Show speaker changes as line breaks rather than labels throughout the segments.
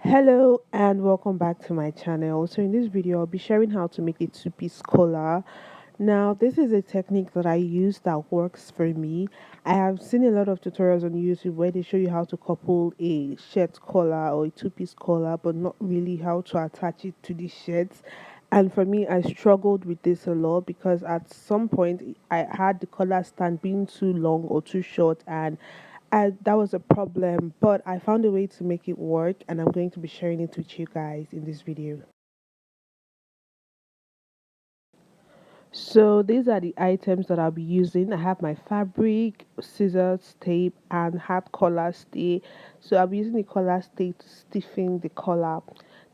Hello and welcome back to my channel. So in this video I'll be sharing how to make a two-piece collar. Now this is a technique that I use that works for me. I have seen a lot of tutorials on YouTube where they show you how to couple a shirt collar or a two-piece collar, but not really how to attach it to the shirts. And for me, I struggled with this a lot because at some point I had the collar stand being too long or too short, and that was a problem. But I found a way to make it work, and I'm going to be sharing it with you guys in this video. So these are the items that I'll be using. I have my fabric, scissors, tape, and hard collar stay. So I'll be using the collar stay to stiffen the collar.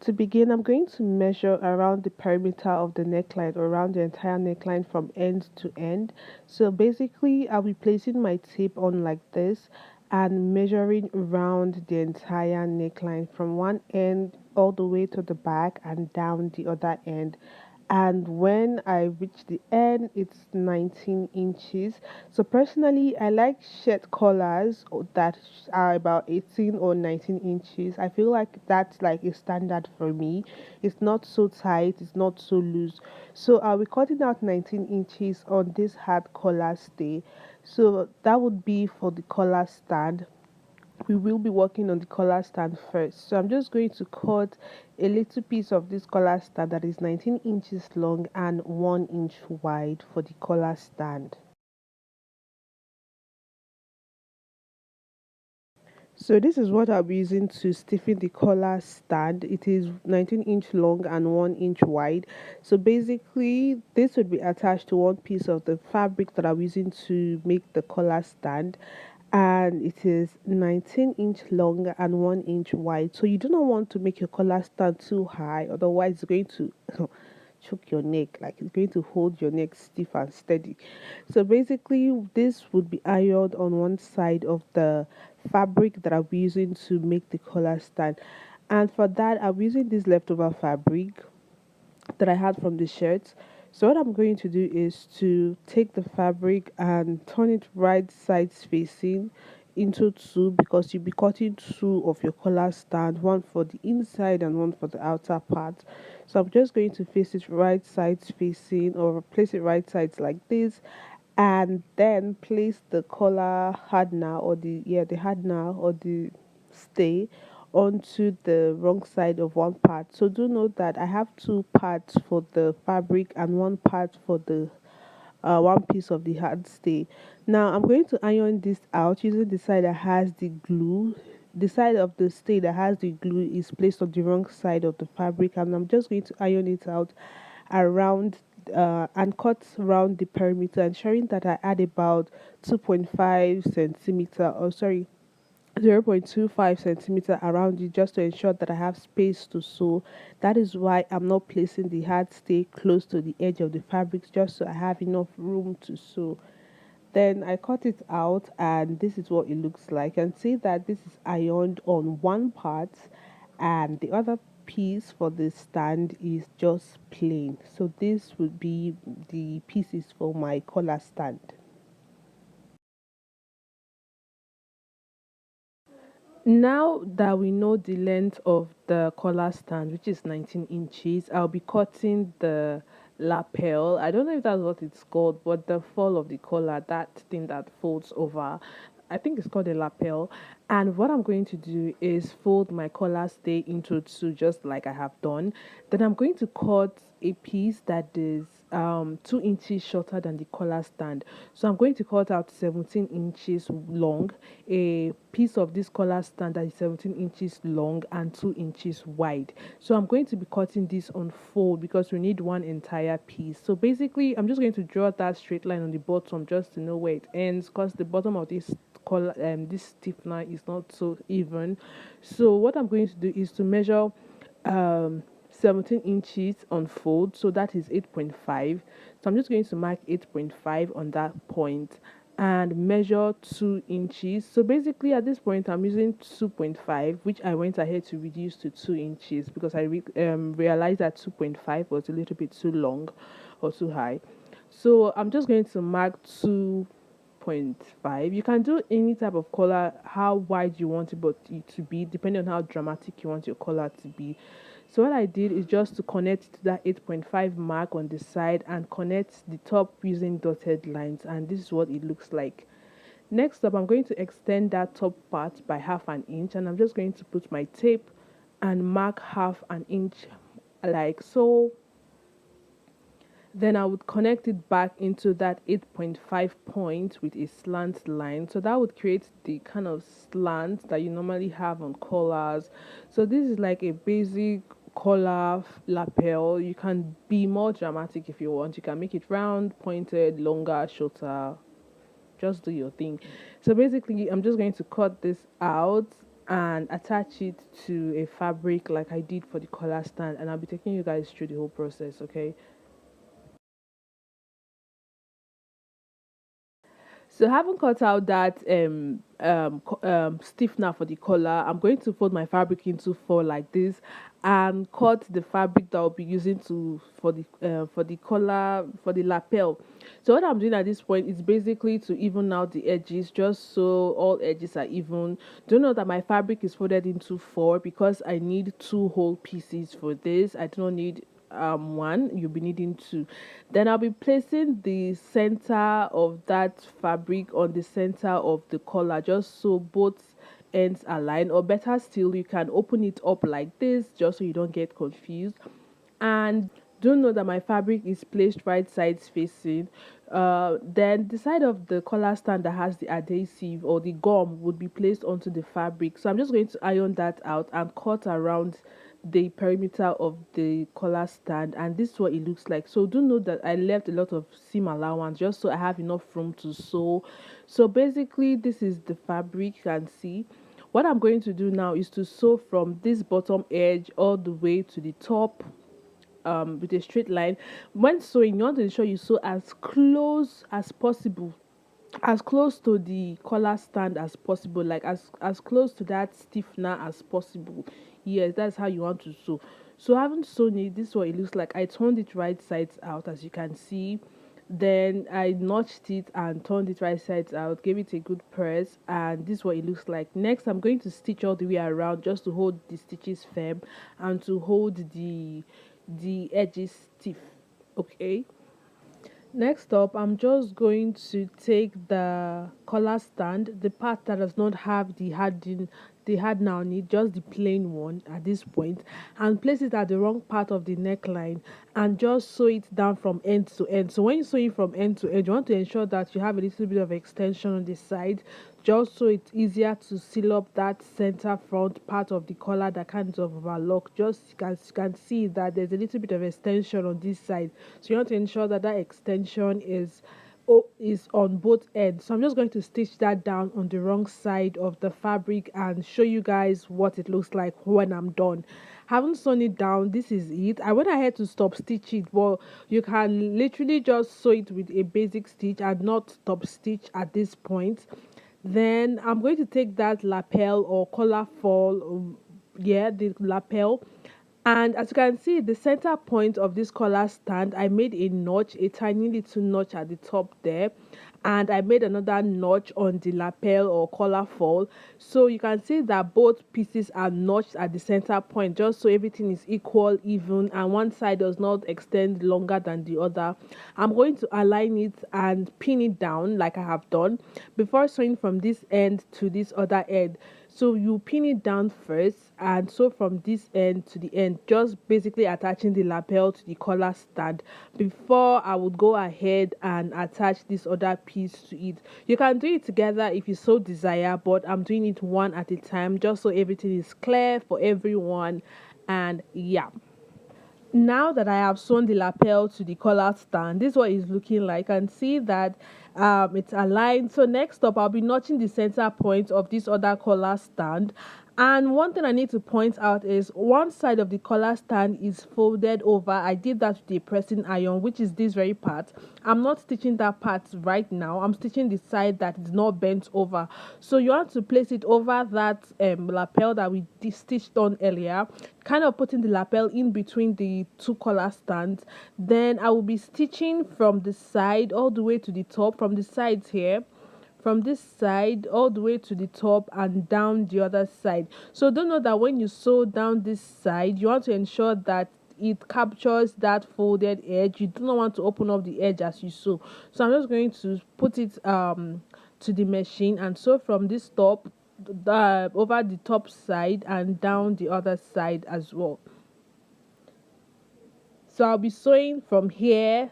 To begin, I'm going to measure around the perimeter of the neckline, or around the entire neckline from end to end. So basically, I'll be placing my tape on like this and measuring around the entire neckline from one end all the way to the back and down the other end. And when I reach the end, it's 19 inches. So personally, I like shirt collars that are about 18 or 19 inches. I feel like that's like a standard for me. It's not so tight, it's not so loose. So I'll be cutting out 19 inches on this hard collar stay. So that would be for the collar stand. We will be working on the collar stand first. So I'm just going to cut a little piece of this collar stand that is 19 inches long and 1 inch wide for the collar stand. So this is what I'll be using to stiffen the collar stand. It is 19-inch long and 1 inch wide. So basically this would be attached to one piece of the fabric that I'm using to make the collar stand, and it is 19-inch long and 1 inch wide. So you do not want to make your collar stand too high, otherwise it's going to choke your neck, like it's going to hold your neck stiff and steady. So basically this would be ironed on one side of the fabric that I'll be using to make the collar stand, and for that I'm using this leftover fabric that I had from the shirt. So what I'm going to do is to take the fabric and turn it right sides facing into two, because you'll be cutting two of your collar stand, one for the inside and one for the outer part. So I'm just going to face it right sides facing, or place it right sides like this, and then place the collar hardener, or the hardener or the stay onto the wrong side of one part. So do note that I have two parts for the fabric and one part for the one piece of the hard stay. Now I'm going to iron this out using the side that has the glue. The side of the stay that has the glue is placed on the wrong side of the fabric, and I'm just going to iron it out around and cut around the perimeter, ensuring that I add about 2.5 centimeter, or sorry, 0.25 centimeter around it, just to ensure that I have space to sew. That is why I'm not placing the hard stay close to the edge of the fabric, just so I have enough room to sew. Then I cut it out, and this is what it looks like. And see that this is ironed on one part, and the other piece for the stand is just plain. So this would be the pieces for my collar stand. Now that we know the length of the collar stand, which is 19 inches, I'll be cutting the lapel. I don't know if that's what it's called, but the fall of the collar, that thing that folds over, I think it's called a lapel. And what I'm going to do is fold my collar stay into two, just like I have done. Then I'm going to cut a piece that is 2 inches shorter than the collar stand. So I'm going to cut out 17 inches long, a piece of this collar stand that is 17 inches long and 2 inches wide. So I'm going to be cutting this on fold because we need one entire piece. So basically I'm just going to draw that straight line on the bottom just to know where it ends, because the bottom of this collar, this stiffener is not so even. So what I'm going to do is to measure um 17 inches on fold, so that is 8.5. So I'm just going to mark 8.5 on that point and measure 2 inches. So basically at this point I'm using 2.5, which I went ahead to reduce to 2 inches because I realized that 2.5 was a little bit too long or too high. So I'm just going to mark 2.5 8.5. You can do any type of collar, how wide you want it to be, depending on how dramatic you want your collar to be. So what I did is just to connect to that 8.5 mark on the side and connect the top using dotted lines, and this is what it looks like. Next up, I'm going to extend that top part by half an inch, and I'm just going to put my tape and mark half an inch like so. Then I would connect it back into that 8.5 point with a slant line. So that would create the kind of slant that you normally have on collars. So this is like a basic collar lapel. You can be more dramatic if you want. You can make it round, pointed, longer, shorter. Just do your thing. So basically, I'm just going to cut this out and attach it to a fabric like I did for the collar stand, and I'll be taking you guys through the whole process, okay? So having cut out that stiffener for the collar, I'm going to fold my fabric into four like this, and cut the fabric that I'll be using to for the collar for the lapel. So what I'm doing at this point is basically to even out the edges, just so all edges are even. Do know that my fabric is folded into four because I need two whole pieces for this. I do not need one. You'll be needing two. Then I'll be placing the center of that fabric on the center of the collar, just so both ends align, or better still, you can open it up like this just so you don't get confused. And do know that my fabric is placed right sides facing. Then the side of the collar stand that has the adhesive or the gum would be placed onto the fabric. So I'm just going to iron that out and cut around the perimeter of the collar stand, and this is what it looks like. So do note that I left a lot of seam allowance just so I have enough room to sew. So basically this is the fabric. You can see what I'm going to do now is to sew from this bottom edge all the way to the top, with a straight line. When sewing, you want to ensure you sew as close as possible, as close to the collar stand as possible, like as close to that stiffener as possible. Yes, that's how you want to sew. So having sewn it, this is what it looks like. I turned it right sides out, as you can see. Then I notched it and turned it right sides out, gave it a good press, and this is what it looks like. Next, I'm going to stitch all the way around just to hold the stitches firm and to hold the edges stiff. Okay. Next up, I'm just going to take the collar stand, the part that does not have the hardener on it, just the plain one at this point, and place it at the wrong part of the neckline, and just sew it down from end to end. So when you sew it from end to end, you want to ensure that you have a little bit of extension on the side, just so it's easier to seal up that center front part of the collar that kind of overlock. Just you can see that there's a little bit of extension on this side, so you want to ensure that that extension is on both ends. So I'm just going to stitch that down on the wrong side of the fabric and show you guys what it looks like when I'm done. Haven't sewn it down, this is it. I went ahead to stop stitch it, but you can literally just sew it with a basic stitch and not stop stitch at this point. Then I'm going to take that lapel or collar fall, yeah, the lapel. And as you can see, the center point of this collar stand, I made a notch, a tiny little notch at the top there. And I made another notch on the lapel or collar fall. So you can see that both pieces are notched at the center point, just so everything is equal, even, and one side does not extend longer than the other. I'm going to align it and pin it down like I have done before sewing from this end to this other end. So you pin it down first and sew from this end to the end, just basically attaching the lapel to the collar stand before I would go ahead and attach this other piece to it. You can do it together if you so desire, but I'm doing it one at a time just so everything is clear for everyone. And yeah, now that I have sewn the lapel to the collar stand, this is what it's looking like. And see that it's aligned. So next up, I'll be notching the center point of this other collar stand. And one thing I need to point out is one side of the collar stand is folded over. I did that with a pressing iron, which is this very part. I'm not stitching that part right now. I'm stitching the side that is not bent over. So you want to place it over that lapel that we stitched on earlier, kind of putting the lapel in between the two collar stands. Then I will be stitching from the side all the way to the top, from the sides here, from this side all the way to the top and down the other side. So don't know that when you sew down this side, you want to ensure that it captures that folded edge. You do not want to open up the edge as you sew. So I'm just going to put it to the machine and sew from this top over the top side and down the other side as well. So I'll be sewing from here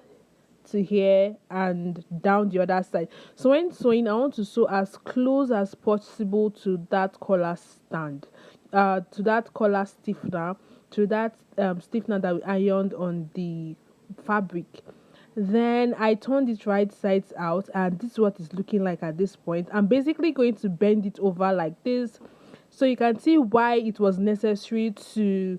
to here and down the other side. So when sewing, I want to sew as close as possible to that collar stand, to that collar stiffener, to that stiffener that we ironed on the fabric. Then I turned it right sides out, and this is what it's looking like at this point. I'm basically going to bend it over like this, so you can see why it was necessary to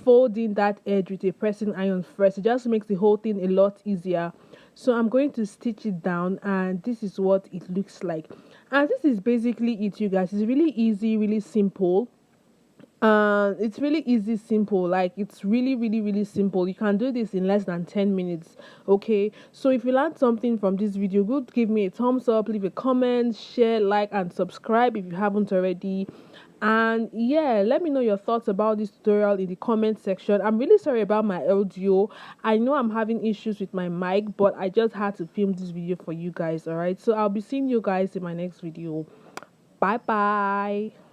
fold in that edge with a pressing iron first. It just makes the whole thing a lot easier. So I'm going to stitch it down, and this is what it looks like. And this is basically it, you guys. It's really easy, really simple. It's really easy, simple. Like, it's really, really, really simple. You can do this in less than 10 minutes. Okay, so if you learned something from this video, good, give me a thumbs up, leave a comment, share, like, and subscribe if you haven't already. And yeah, let me know your thoughts about this tutorial in the comment section. I'm really sorry about my audio. I know I'm having issues with my mic, but I just had to film this video for you guys. All right, so I'll be seeing you guys in my next video. Bye bye.